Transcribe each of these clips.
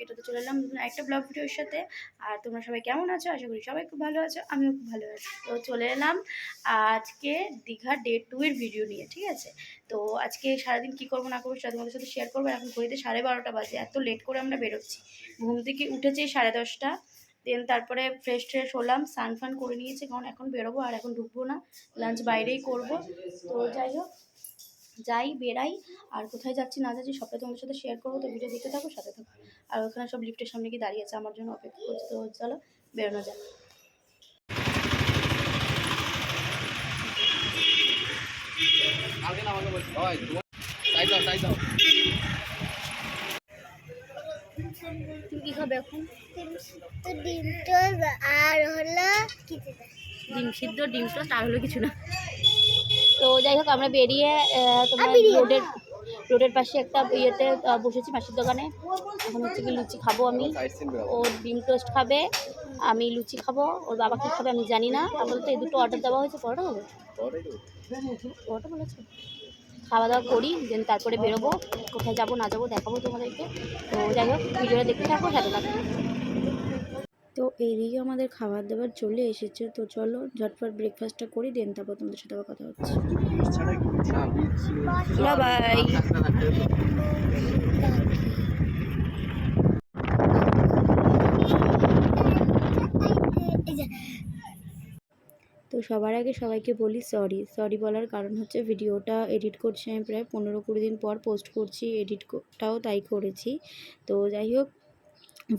এটাতে চলে এলাম নতুন একটা ব্লগ ভিডিওর সাথে। আর তোমরা সবাই কেমন আছো? আশা করি সবাই খুব ভালো আছো, আমিও খুব ভালো আছি। তো চলে এলাম আজকে দীঘা ডে 2 এর ভিডিও নিয়ে, ঠিক আছে? তো আজকে সারাদিন কী করবো না করবো সেটা তোমাদের সাথে শেয়ার করবো। এখন ঘড়িতে 12:30 বাজে, এত লেট করে আমরা বেরোচ্ছি। ঘুম থেকে উঠেছি 10:30, দেন তারপরে ফ্রেশ ট্রেশ হলাম, স্নান ফান করে নিয়েছি, কারণ এখন বেরোবো আর এখন ঢুকবো না, লাঞ্চ বাইরেই করব। তো যাই হোক, যাই বেড়াই আর কোথায় যাচ্ছি না যাচ্ছি সবটা তোমাদের সাথে শেয়ার করবো। তো ভিডিও দেখতে থাকো, সাথে থাকো। আর ওখানে সব লিফটের সামনে গিয়ে দাঁড়িয়ে আছে, আমার জন্য অপেক্ষা করছে। তো চলো বেরোনো যাক। তুমি কি খাবে এখন? ডিম টোস্ট আর হলো ডিম সিদ্ধ, ডিম টোস্ট আর হলো কিছু না। তো যাই হোক, আমরা বেরিয়ে তোমার রোডের পাশে একটা ইয়েতে বসেছি, মাসির দোকানে। এখন হচ্ছে কি লুচি খাবো আমি, ও ডিম টোস্ট খাবে, আমি লুচি খাবো, ওর বাবা কী খাবে আমি জানি না। আপাতত এই দুটো অর্ডার দেওয়া হয়েছে। পরোটা হবে, পরোটা বলেছে। খাওয়া দাওয়া করি, দেন তারপরে বেরোবো। কোথায় যাবো না যাবো দেখাবো তোমাদেরকে। তো যাই হোক, ভিডিওটা দেখতে থাকো, সাথে থাকো। তো এইদিকে আমাদের খাবার দাবার চলে এসেছে। তো চলো ঝটপট ব্রেকফাস্টটা করি, দেন তারপর তোমাদের সাথে আবার কথা হচ্ছে। বাই। তো সবার আগে সবাইকে বলি সরি বলার কারণ হচ্ছে ভিডিওটা এডিট করছি আমি প্রায় 15-20 দিন পর পোস্ট করছি, এডিটটাও তাই করেছি। তো যাই হোক,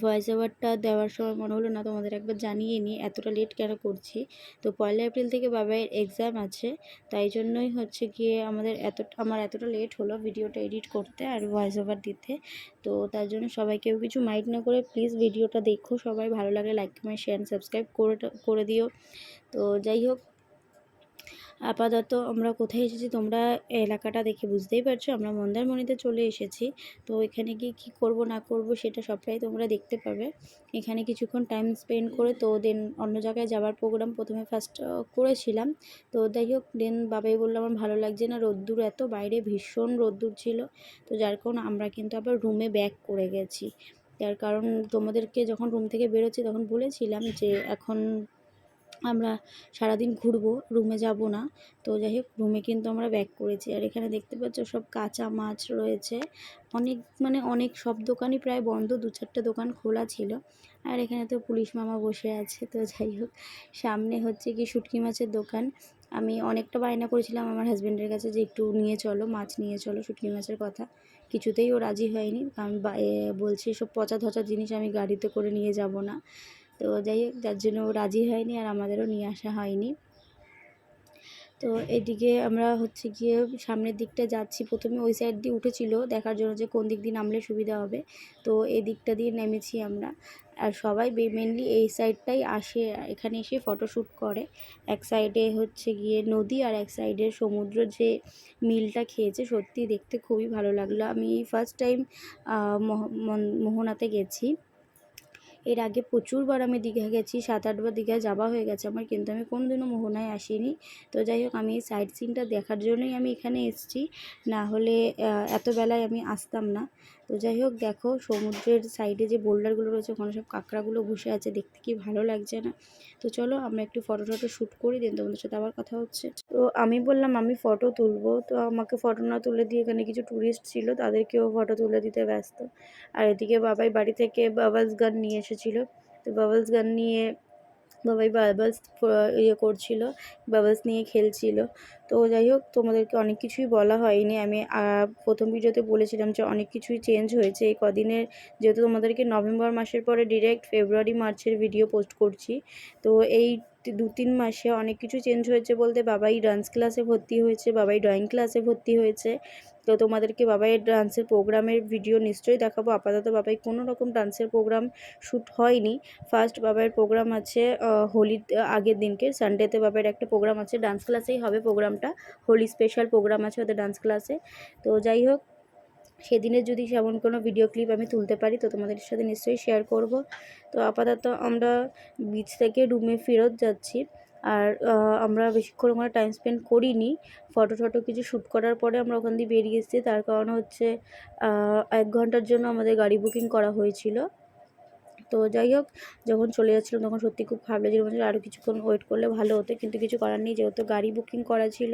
ভয়েস ওভারটা দেওয়ার সময় মনে হলো না তোমাদের একবার জানিয়ে নিই এতটা লেট কেন করছি। তো 1 এপ্রিল থেকে বাবাইয়ের এক্সাম আছে, তাই জন্যই হচ্ছে গিয়ে আমার এতটা লেট হলো ভিডিওটা এডিট করতে আর ভয়েস ওভার দিতে। তো তার জন্য সবাই কেউ কিছু মাইন্ড না করে প্লিজ ভিডিওটা দেখো সবাই, ভালো লাগলে লাইক কমেন্ট শেয়ার সাবস্ক্রাইব করে দিও। তো যাই হোক, আপাতত আমরা কোথায় এসেছি তোমরা এলাকাটা দেখে বুঝতেই পারছো, আমরা মন্দারমণিতে চলে এসেছি। তো এখানে গিয়ে কী করব না করব সেটা সবটাই তোমরা দেখতে পাবে। এখানে কিছুক্ষণ টাইম স্পেন্ড করে তো দেন অন্য জায়গায় যাওয়ার প্রোগ্রাম প্রথমে ফার্স্ট করেছিলাম। তো যাই হোক, দেন বাবাই বললো আমার ভালো লাগছে না, রোদ্দুর এত, বাইরে ভীষণ রোদ্দুর ছিল। তো যার কারণে আমরা কিন্তু আবার রুমে ব্যাক করে গেছি। তার কারণ তোমাদেরকে যখন রুম থেকে বেরোচ্ছি তখন বলেছিলাম যে এখন আমরা সারাদিন ঘুরবো, রুমে যাব না। তো যাই হোক, রুমে কিন্তু আমরা ব্যাক করেছি। আর এখানে দেখতে পাচ্ছ সব কাঁচা মাছ রয়েছে, অনেক সব দোকানই প্রায় বন্ধ, 2-4টে দোকান খোলা ছিল। আর এখানে তো পুলিশ মামা বসে আছে। তো যাই হোক, সামনে হচ্ছে কি শুটকি মাছের দোকান। আমি অনেকটা বায়না করেছিলাম আমার হাজব্যান্ডের কাছে যে একটু নিয়ে চলো, মাছ নিয়ে চলো, শুটকি মাছের কথা। কিছুতেই ও রাজি হয়নি, কারণ বলছে সব পচা ধচা জিনিস আমি গাড়িতে করে নিয়ে যাব না। তো যাই হোক, যার জন্য ও রাজি হয়নি আর আমাদেরও নিয়ে আসা হয়নি। তো এদিকে আমরা হচ্ছে গিয়ে সামনের দিকটা যাচ্ছি, প্রথমে ওই সাইড দিয়ে উঠেছিল দেখার জন্য যে কোন দিক দিয়ে নামলে সুবিধা হবে। তো এই দিকটা দিয়ে নেমেছি আমরা। আর সবাই মেনলি এই সাইডটাই আসে, এখানে এসে ফটোশ্যুট করে। এক সাইডে হচ্ছে গিয়ে নদী আর এক সাইডে সমুদ্র, যে মিলটা খেয়েছে সত্যি দেখতে খুবই ভালো লাগলো। আমি ফার্স্ট টাইম মোহনাতে গেছি। এর আগে প্রচুরবার আমি দীঘা গেছি, 7-8বার দীঘায় যাওয়া হয়ে গেছে আমার, কিন্তু আমি কোনোদিনও মোহনায় আসিনি। তো যাই হোক, আমি এই সাইড সিনটা দেখার জন্যই আমি এখানে এসেছি, না হলে এত বেলায় আমি আসতাম না। তো যাই হোক, দেখো সমুদ্রের সাইডে যে বোল্ডারগুলো রয়েছে ওখানে সব কাঁকড়াগুলো বসে আছে, দেখতে কি ভালো লাগছে না? তো চলো আমরা একটু ফটো শ্যুট করি, দেন তোমাদের সাথে আবার কথা হচ্ছে। তো আমি বললাম আমি ফটো তুলবো, তো আমাকে ফটো না তুলে দিয়ে এখানে কিছু ট্যুরিস্ট ছিল তাদেরকেও ফটো তুলে দিতে ব্যস্ত। আর এদিকে বাবাই বাড়ি থেকে বাবলস গান নিয়ে এসেছিলো। তো বাবলস গান নিয়ে বাবাই বাবলস করছিল, বাবলস নিয়ে খেলছিল। তো যাই হোক, তোমাদেরকে অনেক কিছুই বলা হয়নি। আমি প্রথম ভিডিওতে বলেছিলাম যে অনেক কিছুই চেঞ্জ হয়েছে এই কদিনের, যেহেতু তোমাদেরকে নভেম্বর মাসের পরে ডিরেক্ট ফেব্রুয়ারি মার্চের ভিডিও পোস্ট করছি। তো এই 2-3 মাসে অনেক কিছু চেঞ্জ হয়েছে বলতে, বাবাই ডান্স ক্লাসে ভর্তি হয়েছে, বাবাই ড্রয়িং ক্লাসে ভর্তি হয়েছে। তো তোমাদেরকে বাবাইয়ের ডান্সের প্রোগ্রামের ভিডিও নিশ্চয়ই দেখাবো। আপাতত বাবাই কোনো রকম ডান্সের প্রোগ্রাম শ্যুট হয়নি। ফার্স্ট বাবাইয়ের প্রোগ্রাম আছে হোলির আগের দিনকে সানডেতে বাবাইয়ের একটা প্রোগ্রাম আছে, ডান্স ক্লাসেই হবে প্রোগ্রামটা, হোলি স্পেশাল প্রোগ্রাম আছে ওদের ডান্স ক্লাসে। তো যাই হোক, সেদিনের যদি সেমন কোনো ভিডিও ক্লিপ আমি তুলতে পারি তো তোমাদের সাথে নিশ্চয়ই শেয়ার করব। তো আপাতত আমরা বিচ থেকে রুমে ফেরত যাচ্ছি। আর আমরা বেশিক্ষণ ওখানে টাইম স্পেন্ড করিনি, ফটো কিছু শ্যুট করার পরে আমরা ওখান দিয়ে বেরিয়ে এসেছি। তার কারণ হচ্ছে 1 ঘন্টার জন্য আমাদের গাড়ি বুকিং করা হয়েছিল। তো যাই হোক, যখন চলে যাচ্ছিলাম তখন সত্যি খুব খারাপ লেগেছিল, মনে হচ্ছিল আরও কিছুক্ষণ ওয়েট করলে ভালো হতো, কিন্তু কিছু করার নেই, যেহেতু গাড়ি বুকিং করা ছিল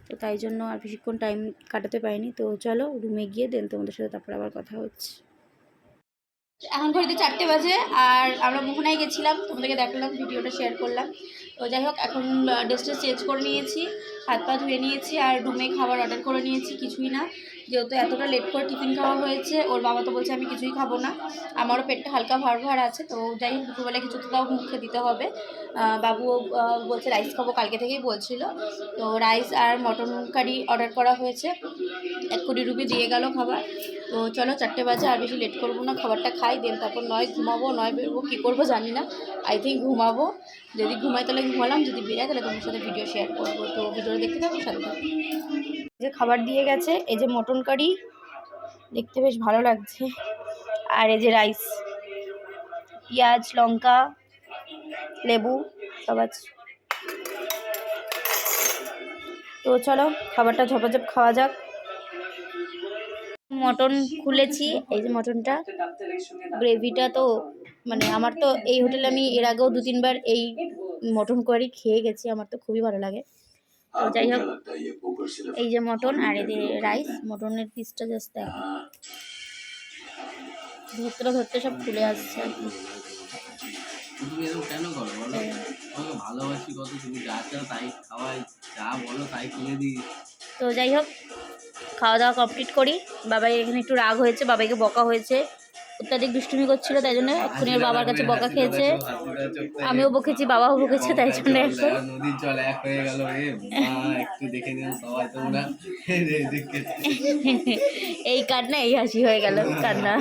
তো তাই জন্য আর বেশিক্ষণ টাইম কাটাতে পারিনি। তো চলো রুমে গিয়ে দেন তোমাদের সাথে তারপর আবার কথা হচ্ছে। এখন ঘড়িতে 4টে বাজে আর আমরা মোহনায় গেছিলাম, তোমাদেরকে দেখালাম, ভিডিওটা শেয়ার করলাম। তো যাই হোক, এখন ড্রেসটা চেঞ্জ করে নিয়েছি, হাত পা ধুয়ে নিয়েছি আর রুমে খাবার অর্ডার করে নিয়েছি। কিছুই না, যেহেতু এতটা লেট করে টিফিন খাওয়া হয়েছে, ওর বাবা তো বলছে আমি কিছুই খাবো না, আমারও পেটটা হালকা ভার আছে। তো যাই হোক, দুপুরবেলা কিছু তো তাও মুখে দিতে হবে। বাবুও বলছে রাইস খাবো, কালকে থেকেই বলছিল। তো রাইস আর মটন কারি অর্ডার করা হয়েছে, 1 কোটি দিয়ে গেল খাবার। তো চলো 4টে বাজে, আর বেশি লেট করবো না, খাবারটা খাই, দেন তারপর নয় ঘুমাবো নয় বেরোবো, কী করবো জানি না। আই থিঙ্ক ঘুমাবো, যদি ঘুমাই তাহলে ঘুমালাম, যদি বেরাই তাহলে তোমার সাথে ভিডিও শেয়ার করবো। তো ভিডিওটা দেখতে থাকবো, সাথে থাকবো। যে খাবার দিয়ে গেছে, এই যে মটন কারি, দেখতে বেশ ভালো লাগছে, আর এই যে রাইস, পেঁয়াজ লঙ্কা লেবু সব আছে। তো চলো খাবারটা ঝপাঝপ খাওয়া যাক। মটন খুলেছি, এই যে মটনটা, গ্রেভিটা তো মানে আমার তো এই হোটেলে আমি এর আগেও 2-3 বার এই মটন কারি খেয়ে গেছি, আমার তো খুবই ভালো লাগে। তো যাই হোক, এই যে মটন আর এই যে রাইস, মটনের পিসটা জাস্ট দেখো, ধরতে সব খুলে আসছে আর কি। তুমি এরকম কেন করো বলো? তোমাকে ভালোবাসি কত, তুমি যা চাও তাই খাওয়াই, যা বলো তাই কিনে দিই। তো যাই হোক, খাওয়া দাওয়া কমপ্লিট করি। বাবাই এখানে একটু রাগ হয়েছে, বাবাইকে বকা হয়েছে, অত্যাধিক দুষ্টুমি করছিল, তাই জন্য এক্ষুনি ওর বাবার কাছে বকা খেয়েছে, আমিও বকেছি, বাবাও বকেছে, তাই জন্য এখন নদীর জল এক হয়ে গেল। একটু দেখে নিন সবাই তোমরা। এই কান্না এই হাসি হয়ে গেল কান্না।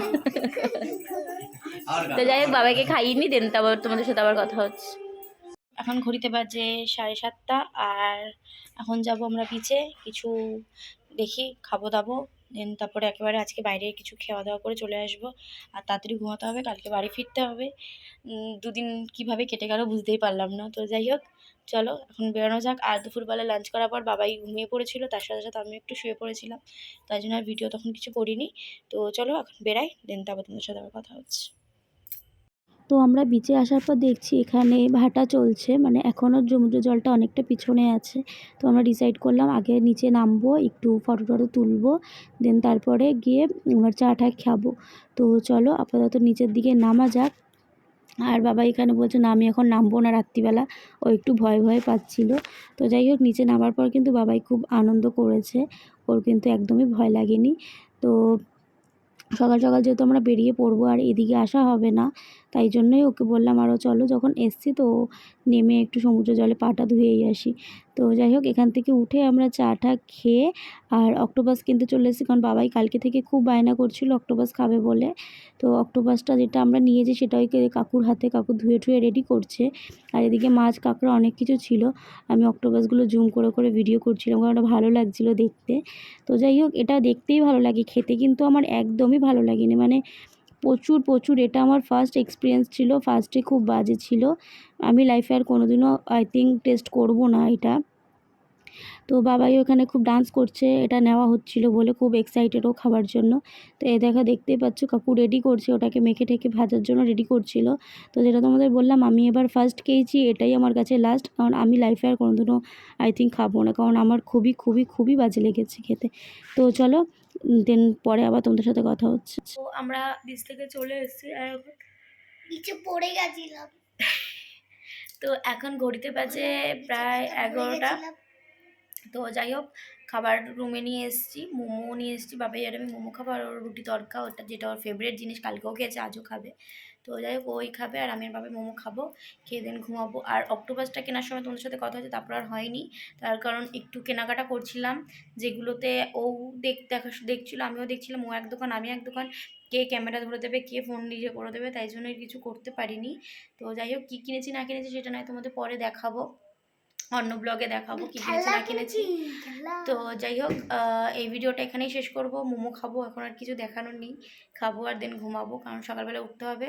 তো যাই হোক, বাবাকে খাইয়ে দেন, তারপর তোমাদের সাথে আবার কথা হচ্ছে। এখন ঘড়িতে বাজে 7:30, আর এখন যাব আমরা বিচে, কিছু দেখি খাবো দাবো, দেন তারপরে একেবারে আজকে বাইরে কিছু খাওয়া দাওয়া করে চলে আসবো। আর তাড়াতাড়ি ঘুমাতে হবে, কালকে বাড়ি ফিরতে হবে। 2 দিন কীভাবে কেটে গেল বুঝতেই পারলাম না। তো যাই হোক, চলো এখন বেরোনো যাক। আর দুপুরবেলা লাঞ্চ করার পর বাবাই ঘুমিয়ে পড়েছিল, তার সাথে সাথে আমি একটু শুয়ে পড়েছিলাম, তাই জন্য আর ভিডিও তখন কিছু করিনি। তো চলো এখন বেরাই, দেন তারপর তোমাদের সাথে আবার কথা হচ্ছে। তো আমরা বিচে আসার পর দেখছি এখানে ভাটা চলছে, মানে এখনও সমুদ্র জলটা অনেকটা পিছনে আছে। তো আমরা ডিসাইড করলাম আগে নিচে নামবো, একটু ফটো তুলবো, দেন তারপরে গিয়ে আমার চা খাবো। তো চলো আপাতত নিচের দিকে নামা যাক। আর বাবা এখানে বলছে না আমি এখন নামবো না রাত্রিবেলা, ও একটু ভয় পাচ্ছিল। তো যাই হোক, নিচে নামার পর কিন্তু বাবাই খুব আনন্দ করেছে, ওর কিন্তু একদমই ভয় লাগেনি। তো সকাল যেহেতু আমরা বেরিয়ে পড়বো আর এদিকে আসা হবে না, তাই জন্যই ওকে বললাম আরও চলো, যখন এসছি তো নেমে একটু সমুদ্র জলে পাটা ধুয়েই আসি। তো যাই হোক, এখান থেকে উঠে আমরা চাটা খেয়ে আর অক্টোপাস কিনতে চলে এসেছি, কারণ বাবাই কালকে থেকে খুব বায়না করছিল অক্টোপাস খাবে বলে। তো অক্টোপাসটা যেটা আমরা নিয়েছি সেটা ওই কাকুর হাতে, কাকু ধুয়ে রেডি করছে। আর এদিকে মাছ কাঁকড়া অনেক কিছু ছিল, আমি অক্টোপাসগুলো জুম করে ভিডিও করছিলাম, কারণ ওটা ভালো লাগছিলো দেখতে। তো যাই হোক, এটা দেখতেই ভালো লাগে, খেতে কিন্তু আমার একদমই ভালো লাগেনি, মানে প্রচুর এটা আমার ফার্স্ট এক্সপিরিয়েন্স ছিল, ফার্স্টে খুব বাজে ছিল। আমি লাইফে আর কোনোদিনও আই থিঙ্ক টেস্ট করব না এটা। তো বাবাই ওখানে খুব ডান্স করছে, এটা নেওয়া হচ্ছিল বলে খুব এক্সাইটেড ও খাবার জন্য। তো দেখতেই পাচ্ছ কাকু রেডি করছে, ওটাকে মেখে ঠেকে ভাজার জন্য রেডি করছিল। তো যেটা তোমাদের বললাম, আমি এবার ফার্স্ট খেয়েছি, এটাই আমার কাছে লাস্ট, কারণ আমি লাইফে আর কোনোদিনও আই থিঙ্ক খাবো না, কারণ আমার খুবই বাজে লেগেছে খেতে। তো চলো দেন পরে আবার তোমাদের সাথে কথা হচ্ছে। তো আমরা বিচ থেকে চলে এসেছি, আর নিচে পড়ে গেছিলাম। তো এখন ঘড়িতে বাজে প্রায় 11টা। তো যাই হোক, খাবার রুমে নিয়ে এসেছি, মোমো নিয়ে এসেছি, বাবাই আর আমি মোমো খাবো, আর ওর রুটি তড়কা, ওটা যেটা ওর ফেভারিট জিনিস, কালকেও খেয়েছে আজও খাবে। তো যাই হোক, ওই খাবে আর আমি আর বাবাই মোমো খাবো, খেয়ে দেন ঘুমাবো। আর অক্টোপাসটা কেনার সময় তোমাদের সাথে কথা হচ্ছে, তারপর আর হয়নি, তার কারণ একটু কেনাকাটা করছিলাম, যেগুলোতে ও দেখছিলো, আমিও দেখছিলাম, ও এক দোকান আমি এক দোকান, কে ক্যামেরা ধরে দেবে, কে ফোন নিজে করে দেবে, তাই জন্য কিছু করতে পারিনি। তো যাই হোক, কী কিনেছি না কিনেছি সেটা নয় তোমাদের পরে দেখাবো, অন্য ব্লগে দেখাবো কী কিনেছি না কিনেছি। তো যাই হোক, এই ভিডিওটা এখানেই শেষ করব। মোমো খাবো, এখন আর কিছু দেখানোর নেই, খাবো আর দেন ঘুমাবো, কারণ সকালবেলা উঠতে হবে,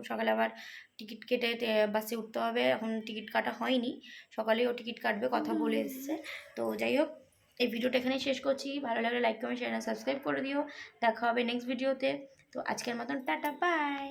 সকালে আবার টিকিট কেটে বাসে উঠতে হবে, এখন টিকিট কাটা হয়নি, সকালেই ও টিকিট কাটবে, কথা বলে এসছে। তো যাই হোক, এই ভিডিওটা এখানেই শেষ করছি। ভালো লাগলে লাইক কমেন্ট শেয়ার সাবস্ক্রাইব করে দিও। দেখা হবে নেক্সট ভিডিওতে। তো আজকের মতন টাটা, বাই।